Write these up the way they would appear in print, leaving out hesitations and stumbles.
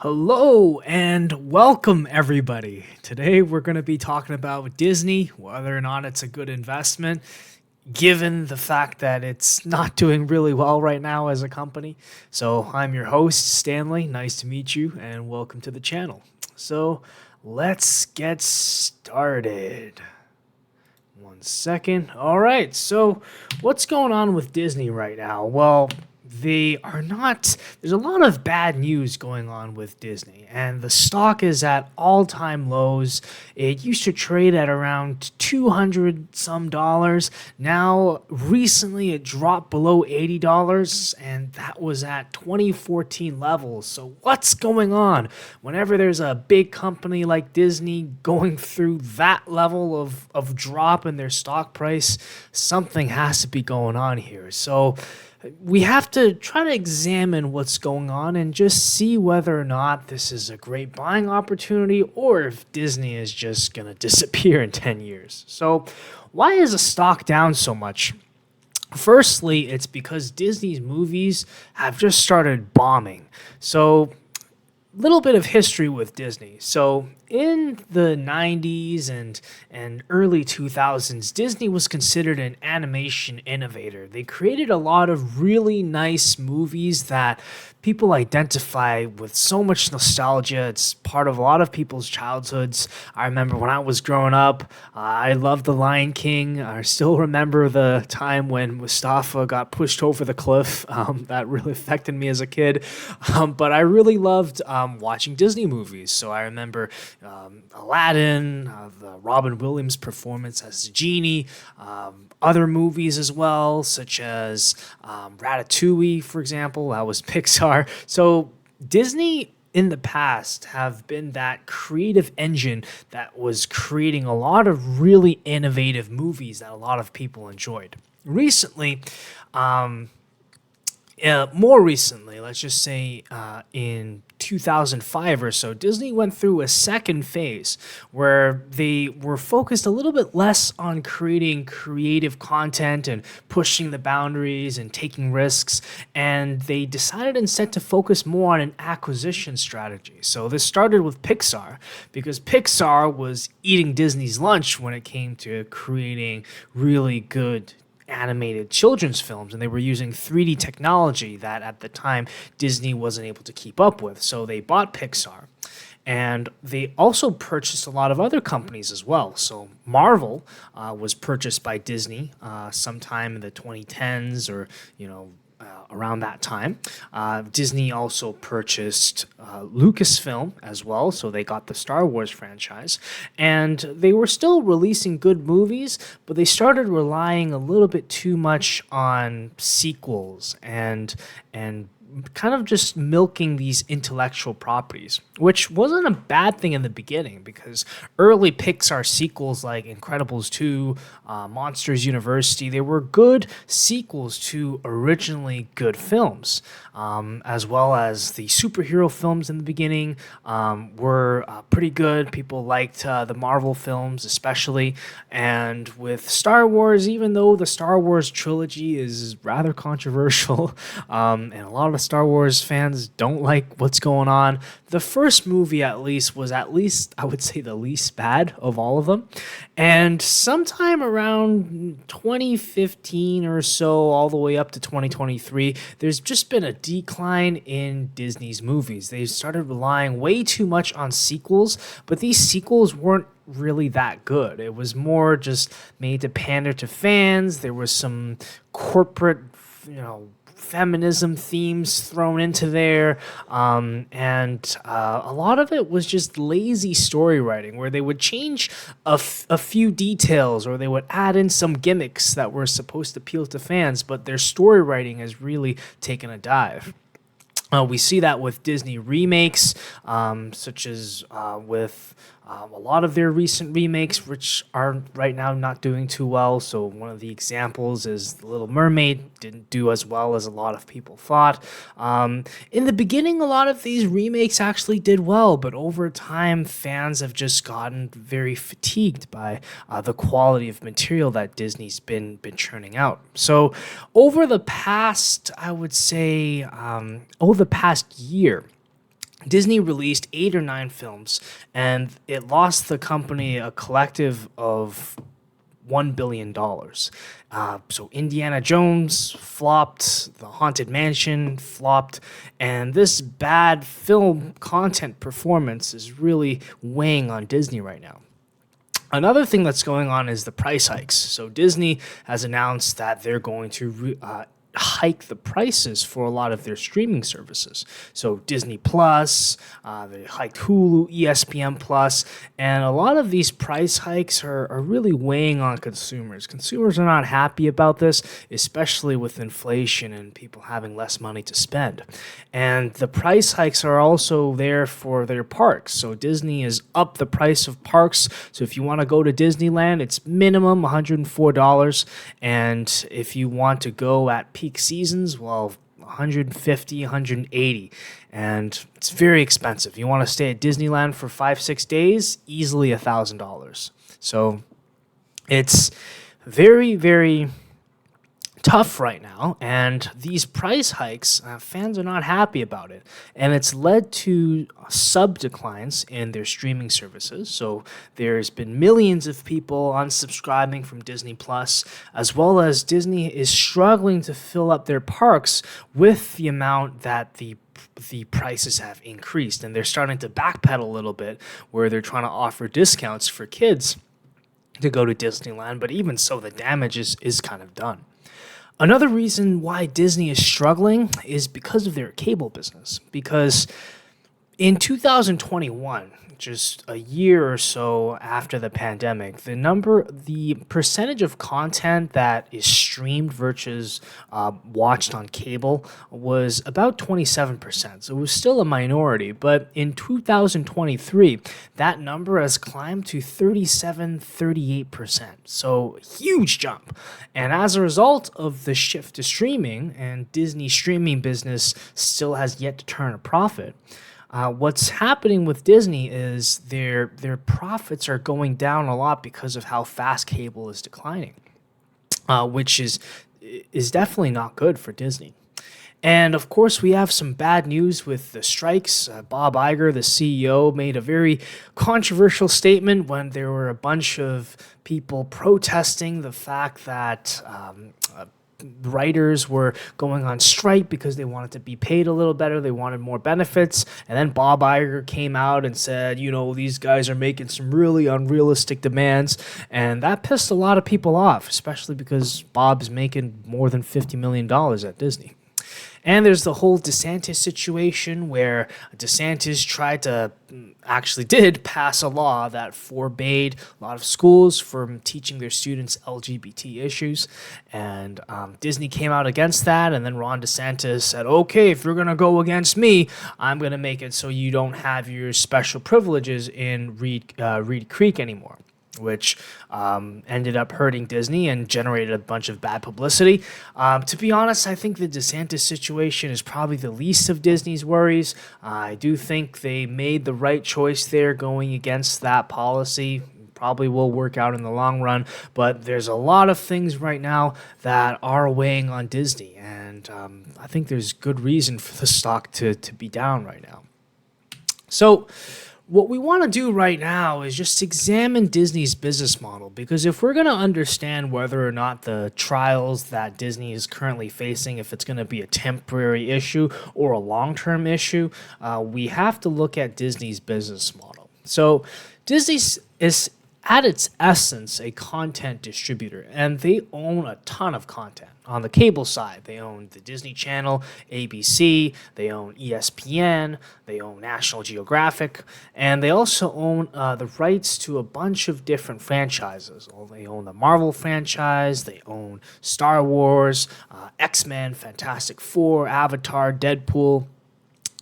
Hello and welcome, everybody. Today we're going to be talking about Disney, whether or not it's a good investment, given the fact that it's not doing really well right now as a company. So, I'm your host, Stanley. Nice to meet you, and welcome to the channel. So, let's get started. One second. All right. So, what's going on with Disney right now? Well, they are not. There's a lot of bad news going on with Disney, and the stock is at all-time lows. It used to trade at around 200 some dollars. Now, recently, it dropped below $80, and that was at 2014 levels. So, what's going on? Whenever there's a big company like Disney going through that level of drop in their stock price, something has to be going on here. So we have to try to examine what's going on and just see whether or not this is a great buying opportunity or if Disney is just going to disappear in 10 years. So, why is the stock down so much? Firstly, it's because Disney's movies have just started bombing. So, little bit of history with Disney. So in the 90s and early 2000s, Disney was considered an animation innovator. They created a lot of really nice movies that people identify with so much nostalgia. It's part of a lot of people's childhoods. I remember when I was growing up, I loved The Lion King. I still remember the time when Mustafa got pushed over the cliff. That really affected me as a kid. But I really loved watching Disney movies. So I remember Aladdin, the Robin Williams performance as the genie, other movies as well, such as Ratatouille, for example. That was Pixar. So Disney in the past have been that creative engine that was creating a lot of really innovative movies that a lot of people enjoyed. Recently, more recently, let's just say in 2005 or so, Disney went through a second phase where they were focused a little bit less on creating creative content and pushing the boundaries and taking risks. And they decided instead to focus more on an acquisition strategy. So this started with Pixar because Pixar was eating Disney's lunch when it came to creating really good animated children's films, and they were using 3D technology that at the time Disney wasn't able to keep up with. So they bought Pixar, and they also purchased a lot of other companies as well. So Marvel was purchased by Disney sometime in the 2010s, or around that time. Disney also purchased Lucasfilm as well, so they got the Star Wars franchise. And they were still releasing good movies, but they started relying a little bit too much on sequels and kind of just milking these intellectual properties, which wasn't a bad thing in the beginning because early Pixar sequels like Incredibles 2, Monsters University, they were good sequels to originally good films, as well as the superhero films in the beginning were pretty good. People liked the Marvel films especially, and with Star Wars, even though the Star Wars trilogy is rather controversial, and a lot of Star Wars fans don't like what's going on. The first movie, at least, was at least, I would say, the least bad of all of them. And sometime around 2015 or so, all the way up to 2023, there's just been a decline in Disney's movies. They started relying way too much on sequels, but these sequels weren't really that good. It was more just made to pander to fans. There was some corporate, feminism themes thrown into there, and a lot of it was just lazy story writing where they would change a few details or they would add in some gimmicks that were supposed to appeal to fans, but their story writing has really taken a dive. We see that with Disney remakes, such as with a lot of their recent remakes, which are right now not doing too well. So one of the examples is The Little Mermaid didn't do as well as a lot of people thought. In the beginning, a lot of these remakes actually did well, but over time, fans have just gotten very fatigued by the quality of material that Disney's been churning out. So over the past, I would say, over the past year, Disney released 8 or 9 films, and it lost the company a collective of $1 billion. So Indiana Jones flopped, The Haunted Mansion flopped, and this bad film content performance is really weighing on Disney right now. Another thing that's going on is the price hikes. So Disney has announced that they're going to hike the prices for a lot of their streaming services. So Disney Plus, they hiked Hulu, ESPN Plus, and a lot of these price hikes are really weighing on consumers. Consumers are not happy about this, especially with inflation and people having less money to spend. And the price hikes are also there for their parks. So Disney has upped the price of parks. So if you want to go to Disneyland, it's minimum $104. And if you want to go at peak seasons, well, 150, 180, and it's very expensive. You want to stay at Disneyland for 5-6 days, easily $1,000. So it's very, very tough right now, and these price hikes, fans are not happy about it, and it's led to sub declines in their streaming services. So there's been millions of people unsubscribing from Disney Plus, as well as Disney is struggling to fill up their parks with the amount that the prices have increased, and they're starting to backpedal a little bit, where they're trying to offer discounts for kids to go to Disneyland, but even so, the damage is kind of done. Another reason why Disney is struggling is because of their cable business. Because in 2021, just a year or so after the pandemic, the percentage of content that is streamed versus watched on cable was about 27%. So it was still a minority, but in 2023, that number has climbed to 38%. So huge jump. And as a result of the shift to streaming, and Disney's streaming business still has yet to turn a profit, what's happening with Disney is their profits are going down a lot because of how fast cable is declining, which is definitely not good for Disney. And of course, we have some bad news with the strikes. Bob Iger, the CEO, made a very controversial statement when there were a bunch of people protesting the fact that writers were going on strike because they wanted to be paid a little better. They wanted more benefits. And then Bob Iger came out and said, these guys are making some really unrealistic demands. And that pissed a lot of people off, especially because Bob's making more than $50 million at Disney. And there's the whole DeSantis situation, where DeSantis did pass a law that forbade a lot of schools from teaching their students LGBT issues. And Disney came out against that. And then Ron DeSantis said, okay, if you're going to go against me, I'm going to make it so you don't have your special privileges in Reed Creek anymore, which ended up hurting Disney and generated a bunch of bad publicity. To be honest, I think the DeSantis situation is probably the least of Disney's worries. I do think they made the right choice there going against that policy. Probably will work out in the long run, but there's a lot of things right now that are weighing on Disney, and I think there's good reason for the stock to be down right now. So what we want to do right now is just examine Disney's business model, because if we're going to understand whether or not the trials that Disney is currently facing, if it's going to be a temporary issue or a long-term issue, we have to look at Disney's business model. So Disney is at its essence a content distributor, and they own a ton of content. On the cable side, they own the Disney Channel, ABC, they own ESPN, they own National Geographic, and they also own the rights to a bunch of different franchises. They own the Marvel franchise, they own Star Wars, X-Men, Fantastic Four, Avatar, Deadpool.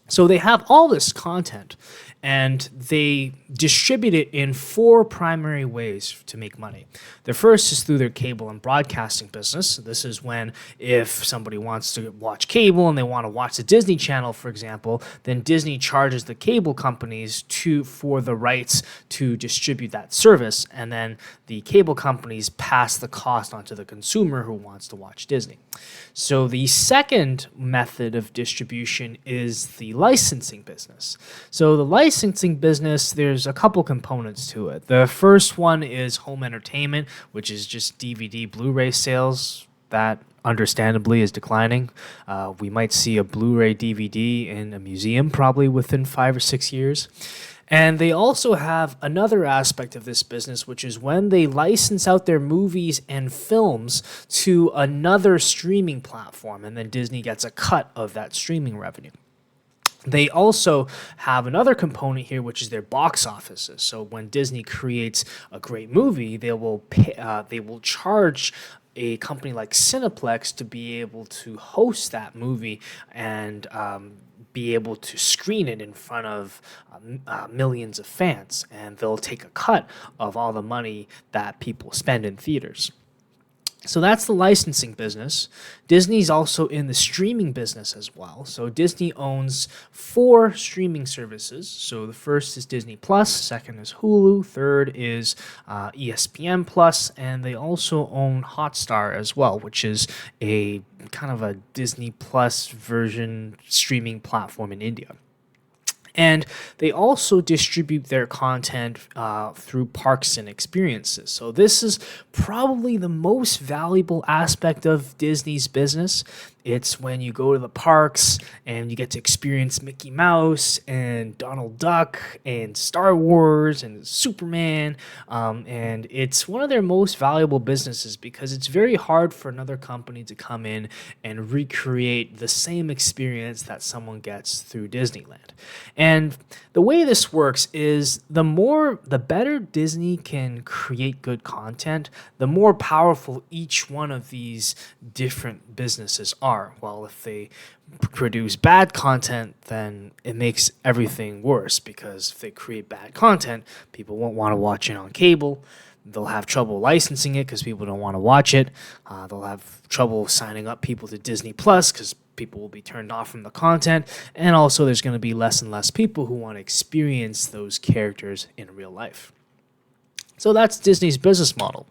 So they have all this content, and they distribute it in 4 primary ways to make money. The first is through their cable and broadcasting business. This is when, if somebody wants to watch cable and they want to watch the Disney Channel, for example, then Disney charges the cable companies for the rights to distribute that service, and then the cable companies pass the cost onto the consumer who wants to watch Disney. So the second method of distribution is the licensing business. So the licensing business, there's a couple components to it. The first one is home entertainment, which is just DVD, Blu-ray sales. That understandably is declining. We might see a Blu-ray DVD in a museum probably within 5 or 6 years. And they also have another aspect of this business, which is when they license out their movies and films to another streaming platform, and then Disney gets a cut of that streaming revenue. They also have another component here, which is their box offices. So when Disney creates a great movie, they will charge a company like Cineplex to be able to host that movie and be able to screen it in front of millions of fans, and they'll take a cut of all the money that people spend in theaters. So that's the licensing business. Disney's also in the streaming business as well. So Disney owns 4 streaming services. So the first is Disney Plus, second is Hulu, third is ESPN Plus, and they also own Hotstar as well, which is a kind of a Disney Plus version streaming platform in India. And they also distribute their content through parks and experiences. So this is probably the most valuable aspect of Disney's business. It's when you go to the parks and you get to experience Mickey Mouse and Donald Duck and Star Wars and Superman. And it's one of their most valuable businesses because it's very hard for another company to come in and recreate the same experience that someone gets through Disneyland. And the way this works is the better Disney can create good content, the more powerful each one of these different businesses are. Well, if they produce bad content, then it makes everything worse, because if they create bad content, people won't want to watch it on cable. They'll have trouble licensing it because people don't want to watch it. They'll have trouble signing up people to Disney Plus because people will be turned off from the content. And also there's going to be less and less people who want to experience those characters in real life. So that's Disney's business model.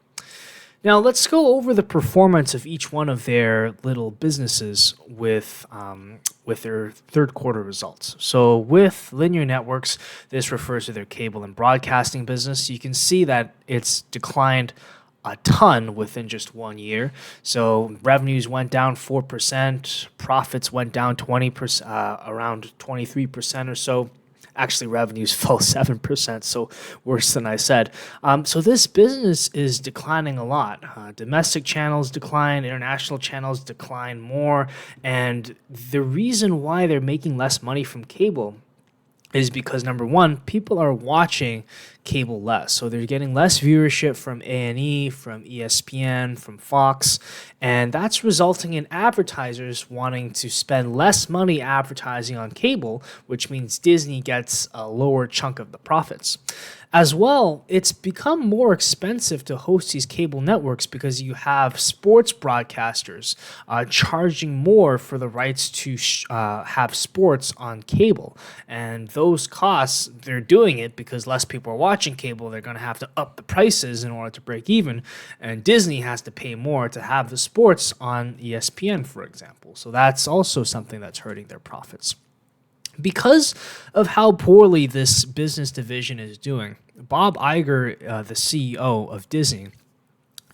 Now let's go over the performance of each one of their little businesses with their third quarter results. So with linear networks, this refers to their cable and broadcasting business. You can see that it's declined a ton within just 1 year. So revenues went down 4%, profits went down 20%, around 23% or so. Actually, revenues fell 7%, so worse than I said. So this business is declining a lot. Domestic channels decline, international channels decline more, and the reason why they're making less money from cable is because, number one, people are watching cable less. So they're getting less viewership from A&E, from ESPN, from Fox, and that's resulting in advertisers wanting to spend less money advertising on cable, which means Disney gets a lower chunk of the profits. As well, it's become more expensive to host these cable networks because you have sports broadcasters charging more for the rights to have sports on cable. And those costs, they're doing it because less people are watching cable. They're going to have to up the prices in order to break even. And Disney has to pay more to have the sports on ESPN, for example. So that's also something that's hurting their profits. Because of how poorly this business division is doing, Bob Iger, the CEO of Disney,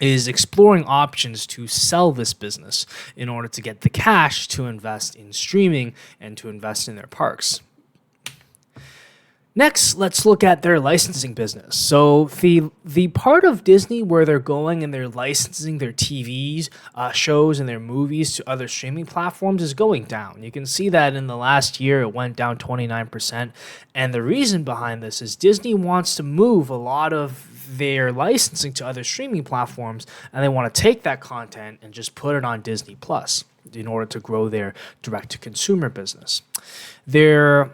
is exploring options to sell this business in order to get the cash to invest in streaming and to invest in their parks. Next, let's look at their licensing business. So the part of Disney where they're going and they're licensing their TVs, shows, and their movies to other streaming platforms is going down. You can see that in the last year it went down 29%. And the reason behind this is Disney wants to move a lot of their licensing to other streaming platforms, and they want to take that content and just put it on Disney Plus in order to grow their direct-to-consumer business. Their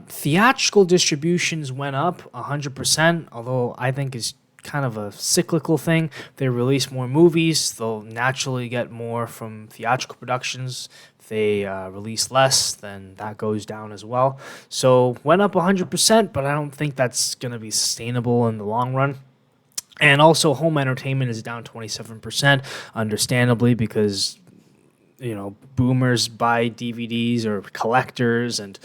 theatrical distributions went up 100%, although I think is kind of a cyclical thing. If they release more movies, they'll naturally get more from theatrical productions. If they release less, then that goes down as well. So went up 100%, but I don't think that's going to be sustainable in the long run. And also home entertainment is down 27%, understandably, because boomers buy DVDs or collectors, and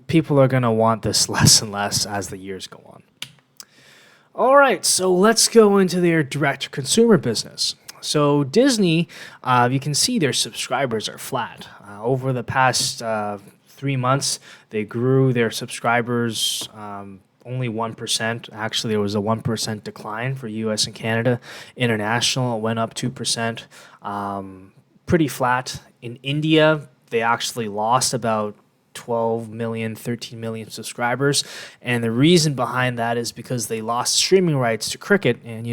people are going to want this less and less as the years go on. All right, so let's go into their direct-to-consumer business. So Disney, you can see their subscribers are flat. Over the past 3 months, they grew their subscribers only 1%. Actually, there was a 1% decline for US and Canada. International, it went up 2%. Pretty flat. In India, they actually lost about 12 million, 13 million subscribers. And the reason behind that is because they lost streaming rights to cricket. And,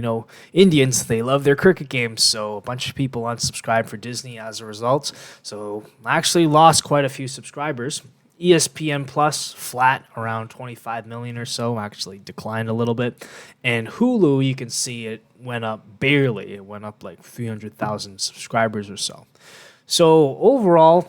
Indians, they love their cricket games. So a bunch of people unsubscribed for Disney as a result. So actually lost quite a few subscribers. ESPN Plus, flat, around 25 million or so, actually declined a little bit. And Hulu, you can see it went up barely. It went up like 300,000 subscribers or so. So overall,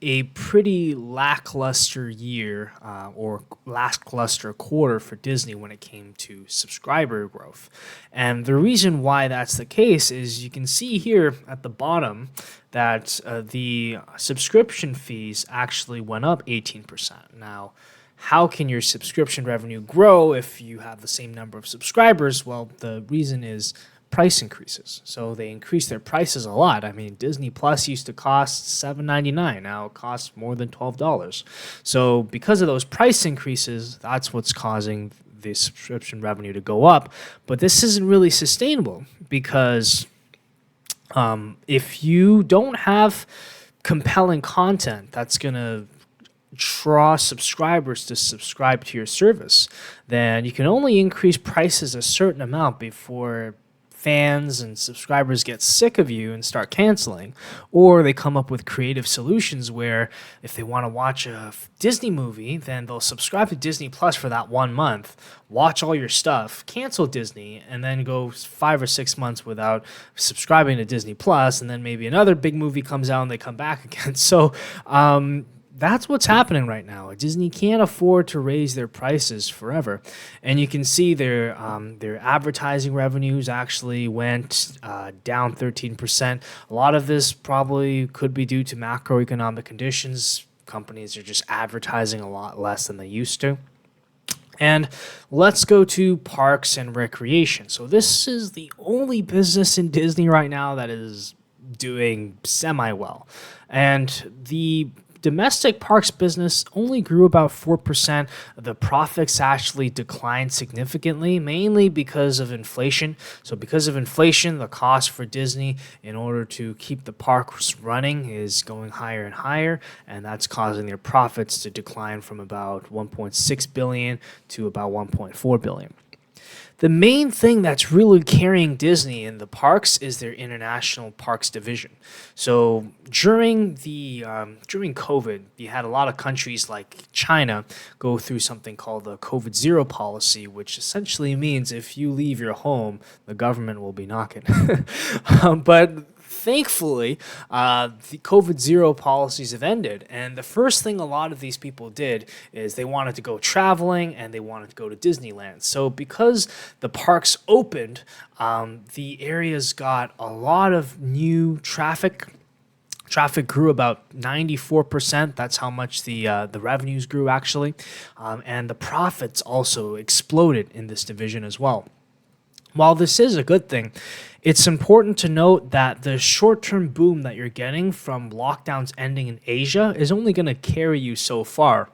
a pretty lackluster year or lackluster quarter for Disney when it came to subscriber growth. And the reason why that's the case is you can see here at the bottom that the subscription fees actually went up 18%. Now, how can your subscription revenue grow if you have the same number of subscribers? Well, the reason is price increases. So they increased their prices a lot. I mean, Disney Plus used to cost $7.99. Now it costs more than $12. So because of those price increases, that's what's causing the subscription revenue to go up. But this isn't really sustainable because if you don't have compelling content that's going to draw subscribers to subscribe to your service, then you can only increase prices a certain amount before fans and subscribers get sick of you and start canceling, or they come up with creative solutions where if they want to watch a Disney movie, then they'll subscribe to Disney Plus for that 1 month, watch all your stuff, cancel Disney, and then go 5 or 6 months without subscribing to Disney Plus, and then maybe another big movie comes out and they come back again. So that's what's happening right now. Disney can't afford to raise their prices forever. And you can see their advertising revenues actually went down 13%. A lot of this probably could be due to macroeconomic conditions. Companies are just advertising a lot less than they used to. And let's go to parks and recreation. So this is the only business in Disney right now that is doing semi-well. And the domestic parks business only grew about 4%. The profits actually declined significantly, mainly because of inflation. So because of inflation, the cost for Disney in order to keep the parks running is going higher and higher, and that's causing their profits to decline from about 1.6 billion to about 1.4 billion. The main thing that's really carrying Disney in the parks is their international parks division. So during COVID, you had a lot of countries like China go through something called the COVID zero policy, which essentially means if you leave your home, the government will be knocking. But thankfully, the COVID zero policies have ended. And the first thing a lot of these people did is they wanted to go traveling and they wanted to go to Disneyland. So because the parks opened, the areas got a lot of new traffic. Traffic grew about 94%. That's how much the revenues grew, actually. And the profits also exploded in this division as well. While this is a good thing, it's important to note that the short-term boom that you're getting from lockdowns ending in Asia is only going to carry you so far,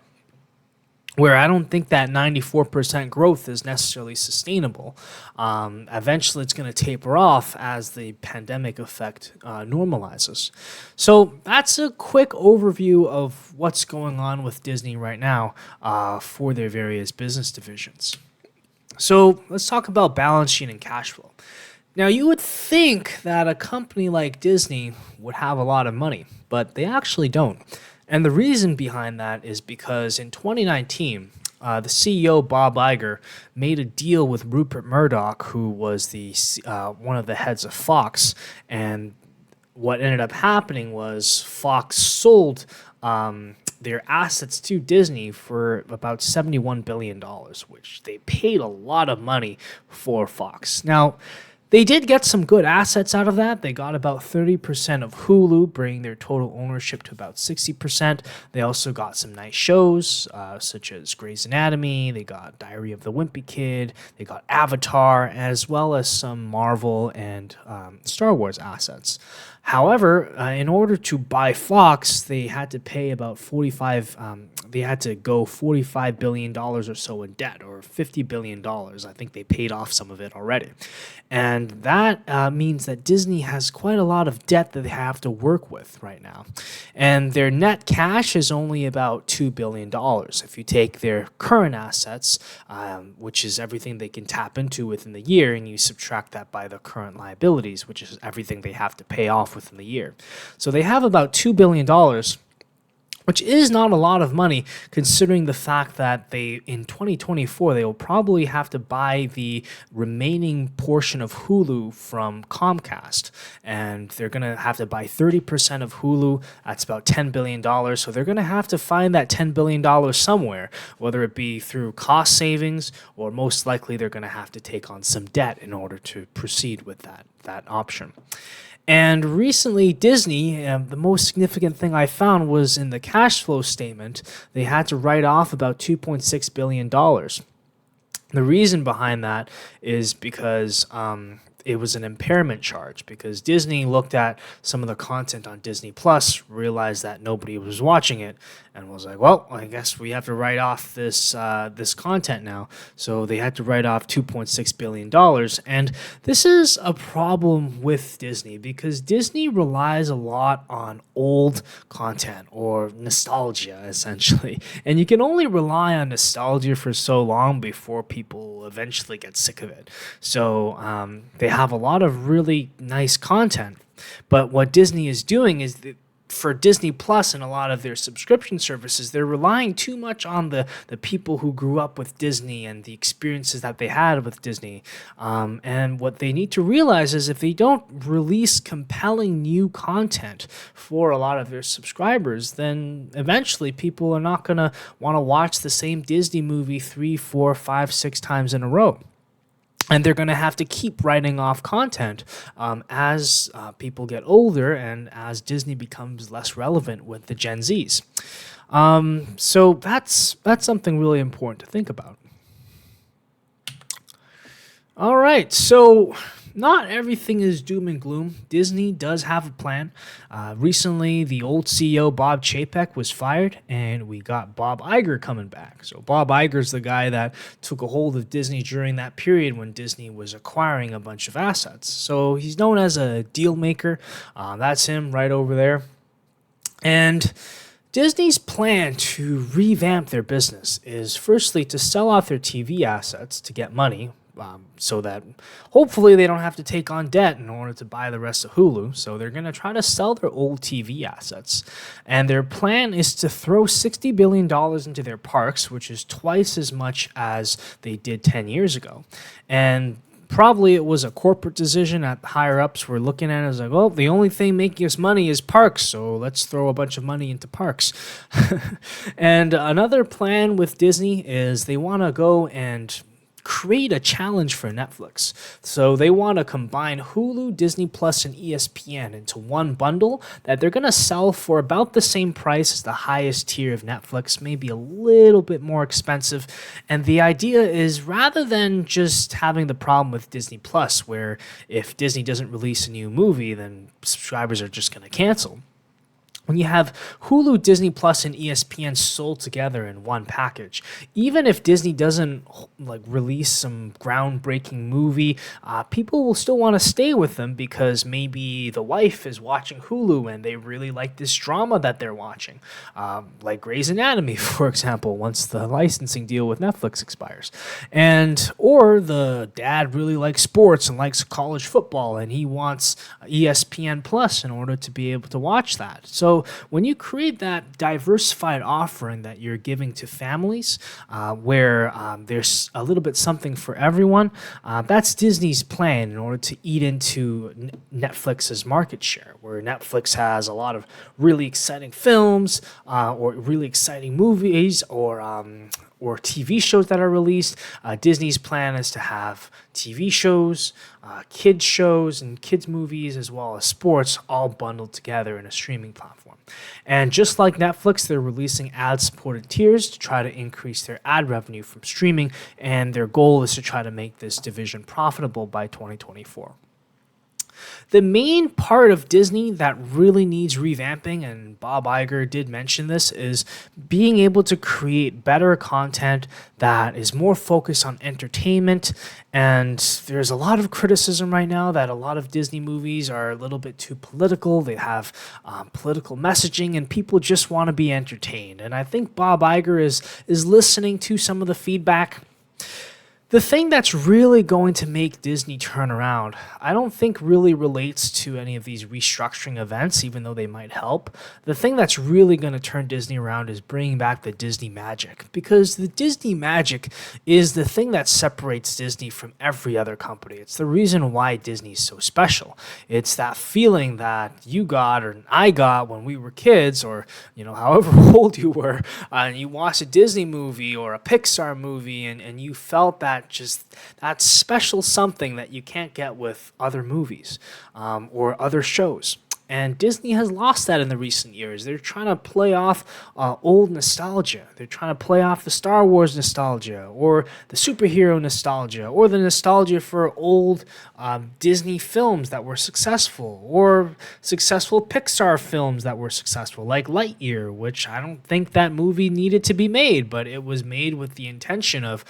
where I don't think that 94% growth is necessarily sustainable. Eventually, it's going to taper off as the pandemic effect normalizes. So that's a quick overview of what's going on with Disney right now for their various business divisions. So let's talk about balance sheet and cash flow. Now, you would think that a company like Disney would have a lot of money, but they actually don't. And the reason behind that is because in 2019, the CEO, Bob Iger, made a deal with Rupert Murdoch, who was the one of the heads of Fox. And what ended up happening was Fox sold their assets to Disney for about $71 billion, which they paid a lot of money for Fox. Now, They did get some good assets out of that. They got about 30% of Hulu, bringing their total ownership to about 60%. They also got some nice shows, such as Grey's Anatomy. They got Diary of the Wimpy Kid. They got Avatar, as well as some Marvel and Star Wars assets. However, in order to buy Fox, they had to pay about 45. They had to go $45 billion or so in debt, or $50 billion. I think they paid off some of it already, and that means that Disney has quite a lot of debt that they have to work with right now, and their net cash is only about $2 billion. If you take their current assets, which is everything they can tap into within the year, and you subtract that by the current liabilities, which is everything they have to pay off within the year. So they have about $2 billion, which is not a lot of money considering the fact that they in 2024 they will probably have to buy the remaining portion of Hulu from Comcast, and they're going to have to buy 30% of Hulu. That's about $10 billion. So they're going to have to find that $10 billion somewhere, whether it be through cost savings, or most likely they're going to have to take on some debt in order to proceed with that option. And recently, Disney, the most significant thing I found was in the cash flow statement, they had to write off about $2.6 billion. The reason behind that is because it was an impairment charge, because Disney looked at some of the content on Disney Plus, realized that nobody was watching it, and was like, well, I guess we have to write off this content now. So they had to write off $2.6 billion. And this is a problem with Disney, because Disney relies a lot on old content, or nostalgia, essentially. And you can only rely on nostalgia for so long before people eventually get sick of it. So they have a lot of really nice content. But what Disney is doing is that for Disney Plus and a lot of their subscription services, they're relying too much on the people who grew up with Disney and the experiences that they had with Disney. And what they need to realize is if they don't release compelling new content for a lot of their subscribers, then eventually people are not going to want to watch the same Disney movie 3, 4, 5, 6 times in a row. And they're going to have to keep writing off content as people get older and as Disney becomes less relevant with the Gen Zs. So that's something really important to think about. All right, so not everything is doom and gloom. Disney does have a plan. Recently, the old CEO, Bob Chapek, was fired, and we got Bob Iger coming back. So Bob Iger's the guy that took a hold of Disney during that period when Disney was acquiring a bunch of assets. So he's known as a deal maker. That's him right over there. And Disney's plan to revamp their business is firstly to sell off their TV assets to get money, so that hopefully they don't have to take on debt in order to buy the rest of Hulu. So they're going to try to sell their old TV assets. And their plan is to throw $60 billion into their parks, which is twice as much as they did 10 years ago. And probably it was a corporate decision at higher ups were looking at it as like, well, the only thing making us money is parks, so let's throw a bunch of money into parks. And another plan with Disney is they want to go and create a challenge for Netflix. So they want to combine Hulu, Disney Plus, and ESPN into one bundle that they're going to sell for about the same price as the highest tier of Netflix, maybe a little bit more expensive. And the idea is, rather than just having the problem with Disney Plus, where if Disney doesn't release a new movie, then subscribers are just going to cancel. When you have Hulu, Disney Plus, and ESPN sold together in one package, even if Disney doesn't release some groundbreaking movie, people will still want to stay with them because maybe the wife is watching Hulu and they really like this drama that they're watching, like Grey's Anatomy, for example, once the licensing deal with Netflix expires. Or the dad really likes sports and likes college football, and he wants ESPN Plus in order to be able to watch that. So when you create that diversified offering that you're giving to families, where there's a little bit something for everyone, that's Disney's plan in order to eat into Netflix's market share, where Netflix has a lot of really exciting films, or really exciting movies, or or TV shows that are released. Disney's plan is to have TV shows, kids shows, and kids movies, as well as sports, all bundled together in a streaming platform. And just like Netflix, they're releasing ad-supported tiers to try to increase their ad revenue from streaming, and their goal is to try to make this division profitable by 2024. The main part of Disney that really needs revamping, and Bob Iger did mention this, is being able to create better content that is more focused on entertainment. And there's a lot of criticism right now that a lot of Disney movies are a little bit too political. They have political messaging, and people just want to be entertained. And I think Bob Iger is listening to some of the feedback. The thing that's really going to make Disney turn around, I don't think really relates to any of these restructuring events, even though they might help. The thing that's really going to turn Disney around is bringing back the Disney magic, because the Disney magic is the thing that separates Disney from every other company. It's the reason why Disney's so special. It's that feeling that you got or I got when we were kids, or however old you were, and you watched a Disney movie or a Pixar movie, and you felt that special something that you can't get with other movies or other shows. And Disney has lost that in the recent years. They're trying to play off old nostalgia. They're trying to play off the Star Wars nostalgia, or the superhero nostalgia, or the nostalgia for old Disney films that were successful, or successful Pixar films that were successful, like Lightyear, which I don't think that movie needed to be made, but it was made with the intention of,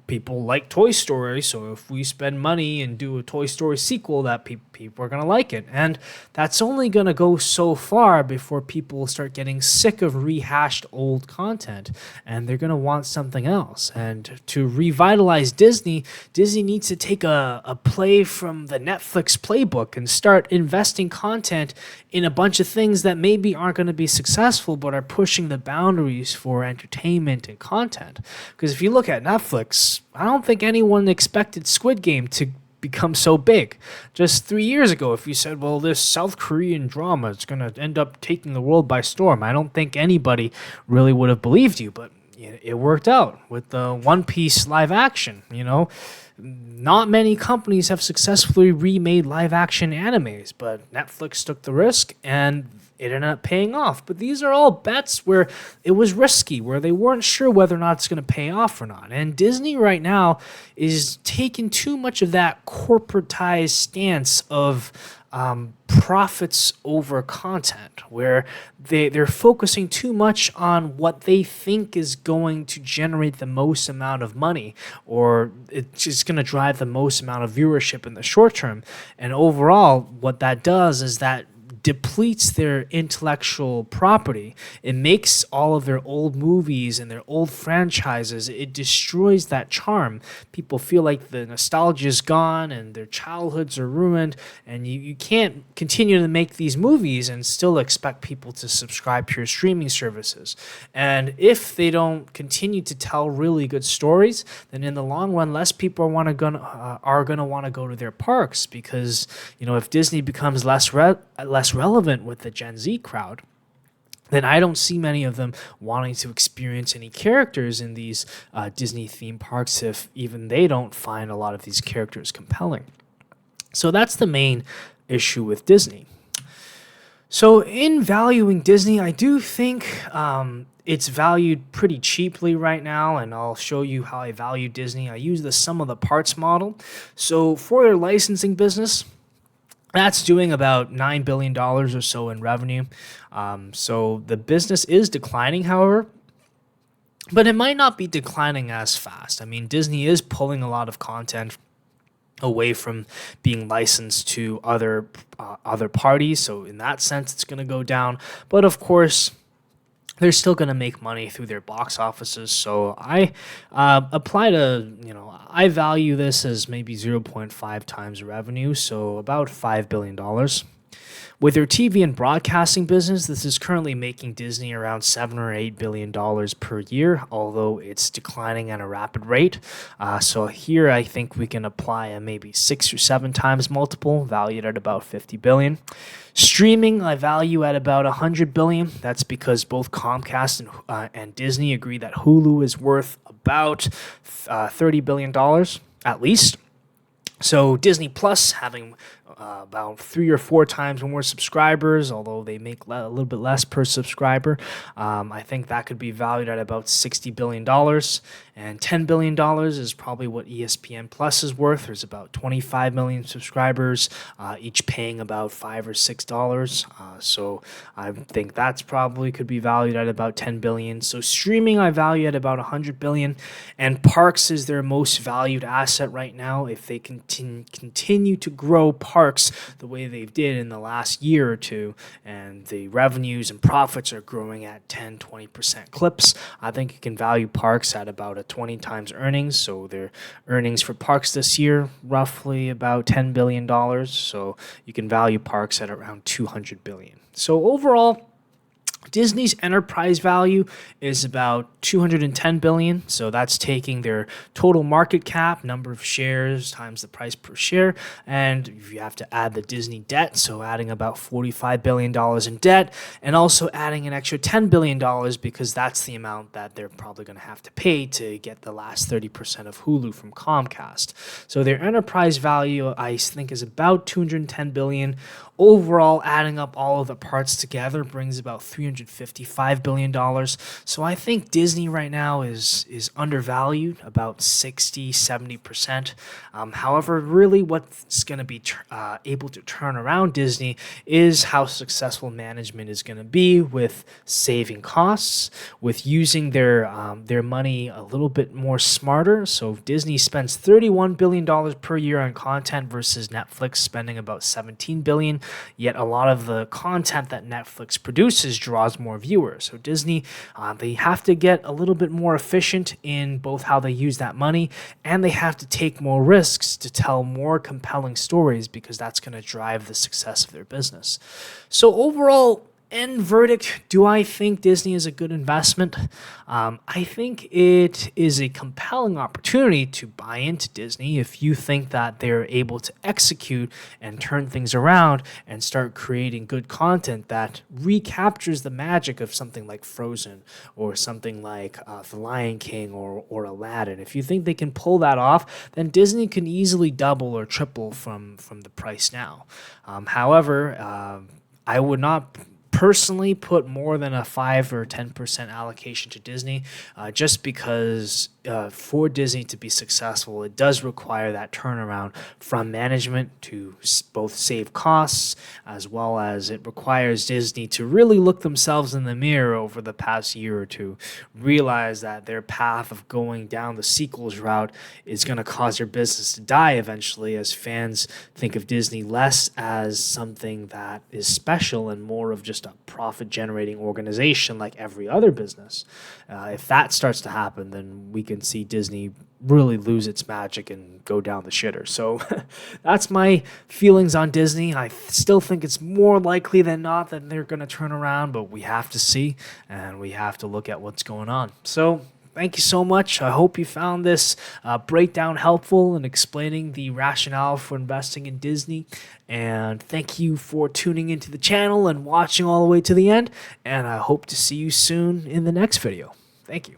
people like Toy Story, so if we spend money and do a Toy Story sequel, that people are going to like it. And that's only going to go so far before people start getting sick of rehashed old content, and they're going to want something else. And to revitalize Disney needs to take a play from the Netflix playbook and start investing content in a bunch of things that maybe aren't going to be successful, but are pushing the boundaries for entertainment and content. Because if you look at Netflix, I don't think anyone expected Squid Game to become so big. Just 3 years ago, if you said, well, this South Korean drama is going to end up taking the world by storm, I don't think anybody really would have believed you, but it worked out with the One Piece live action. Not many companies have successfully remade live action animes, but Netflix took the risk and it ended up paying off. But these are all bets where it was risky, where they weren't sure whether or not it's going to pay off or not. And Disney right now is taking too much of that corporatized stance of profits over content, where they're focusing too much on what they think is going to generate the most amount of money, or it's just going to drive the most amount of viewership in the short term. And overall, what that does is that depletes their intellectual property. It makes all of their old movies and their old franchises, it destroys that charm. People feel like the nostalgia is gone and their childhoods are ruined, and you can't continue to make these movies and still expect people to subscribe to your streaming services. And if they don't continue to tell really good stories, then in the long run, less people are gonna want to go to their parks, because if Disney becomes less relevant with the Gen Z crowd, then I don't see many of them wanting to experience any characters in these Disney theme parks, if even they don't find a lot of these characters compelling. So that's the main issue with Disney. So in valuing Disney, I do think it's valued pretty cheaply right now, and I'll show you how I value Disney. I use the sum of the parts model. So for their licensing business, that's doing about $9 billion or so in revenue. So the business is declining, however, but it might not be declining as fast. I mean, Disney is pulling a lot of content away from being licensed to other parties. So in that sense, it's going to go down. But of course, they're still going to make money through their box offices. So I I value this as maybe 0.5 times revenue, so about $5 billion. With their TV and broadcasting business, this is currently making Disney around $7 or $8 billion per year, although it's declining at a rapid rate. So here I think we can apply a maybe 6 or 7 times multiple, valued at about $50 billion. Streaming, I value at about $100 billion. That's because both Comcast and Disney agree that Hulu is worth about $30 billion at least. So Disney Plus having about 3 or 4 times more subscribers, although they make a little bit less per subscriber. I think that could be valued at about $60 billion. And $10 billion is probably what ESPN Plus is worth. There's about 25 million subscribers, each paying about $5 or $6. So I think that's probably could be valued at about $10 billion. So streaming I value at about $100 billion. And parks is their most valued asset right now. If they continue to grow parks the way they did in the last year or two, and the revenues and profits are growing at 10-20% clips, I think you can value parks at about a 20 times earnings. So their earnings for parks this year, roughly about $10 billion. So you can value parks at around $200 billion. So overall, Disney's enterprise value is about $210 billion. So that's taking their total market cap, number of shares times the price per share. And you have to add the Disney debt, so adding about $45 billion in debt, and also adding an extra $10 billion because that's the amount that they're probably going to have to pay to get the last 30% of Hulu from Comcast. So their enterprise value, I think, is about $210 billion. Overall, adding up all of the parts together brings about $355 billion. So I think Disney right now is undervalued, about 60, 70%. However, really what's going to be able to turn around Disney is how successful management is going to be with saving costs, with using their money a little bit more smarter. So Disney spends $31 billion per year on content versus Netflix spending about $17 billion. Yet a lot of the content that Netflix produces draws more viewers. So Disney, they have to get a little bit more efficient in both how they use that money, and they have to take more risks to tell more compelling stories because that's going to drive the success of their business. So overall, end verdict, do I think Disney is a good investment? I think it is a compelling opportunity to buy into Disney if you think that they're able to execute and turn things around and start creating good content that recaptures the magic of something like Frozen or something like The Lion King or Aladdin. If you think they can pull that off, then Disney can easily double or triple from the price now. However, I would not personally put more than a 5 or 10% allocation to Disney, just because for Disney to be successful, it does require that turnaround from management to both save costs, as well as it requires Disney to really look themselves in the mirror over the past year or two, realize that their path of going down the sequels route is going to cause their business to die eventually, as fans think of Disney less as something that is special and more of just a profit-generating organization like every other business. If that starts to happen, then we can see Disney really lose its magic and go down the shitter. So that's my feelings on Disney. I still think it's more likely than not that they're going to turn around, but we have to see, and we have to look at what's going on. So thank you so much. I hope you found this breakdown helpful in explaining the rationale for investing in Disney. And thank you for tuning into the channel and watching all the way to the end. And I hope to see you soon in the next video. Thank you.